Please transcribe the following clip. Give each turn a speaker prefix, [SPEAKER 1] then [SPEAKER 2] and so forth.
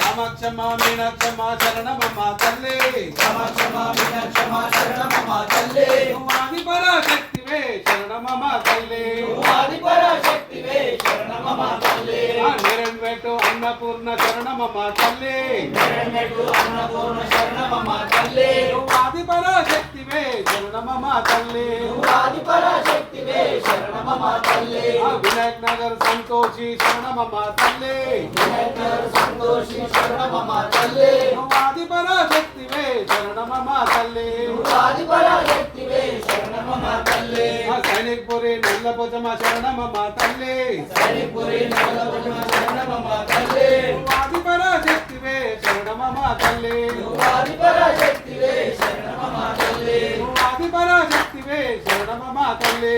[SPEAKER 1] కామాక్షమా మీనాక్షమా శరణమమ్మ తల్లి
[SPEAKER 2] కామాక్షమా మీనాక్షమా శరణమమ్మ తల్లి
[SPEAKER 1] ఆదిపరాశక్తివే శరణమమ్మ తల్లి
[SPEAKER 2] ఆదిపరాశక్తివే శరణమమ్మ తల్లి
[SPEAKER 1] నిరంబెట్టు అన్నపూర్ణ శరణమమ్మ తల్లి
[SPEAKER 2] నిరంబెట్టు అన్నపూర్ణ శరణమమ్మ తల్లి
[SPEAKER 1] ఆదిపరాశక్తివే శరణమమ్మ తల్లి
[SPEAKER 2] ఆదిపరాశక్తివే శరణమమ్మ తల్లి
[SPEAKER 1] వినాయక్ నగర్ సంతోషి శరణమమ్మ తల్లి
[SPEAKER 2] వినాయక్ నగర్ సంతోషి శరణమమ్మ తల్లి
[SPEAKER 1] ఆదిపరాశక్తివే శరణమమ్మ తల్లి
[SPEAKER 2] ఆదిపరాశక్తివే శరణమమ్మ తల్లి
[SPEAKER 1] సైనిక్పురి నల్లపోచమ్మ శరణమమ్మ తల్లి
[SPEAKER 2] సైనిక్పురి నల్లపోచమ్మ శరణమమ్మ తల్లి
[SPEAKER 1] ఆదిపరాశక్తివే శరణమమ్మ తల్లి
[SPEAKER 2] ఆదిపరాశక్తివే శరణమమ్మ తల్లి
[SPEAKER 1] ఆదిపరాశక్తివే శరణమమ్మ తల్లి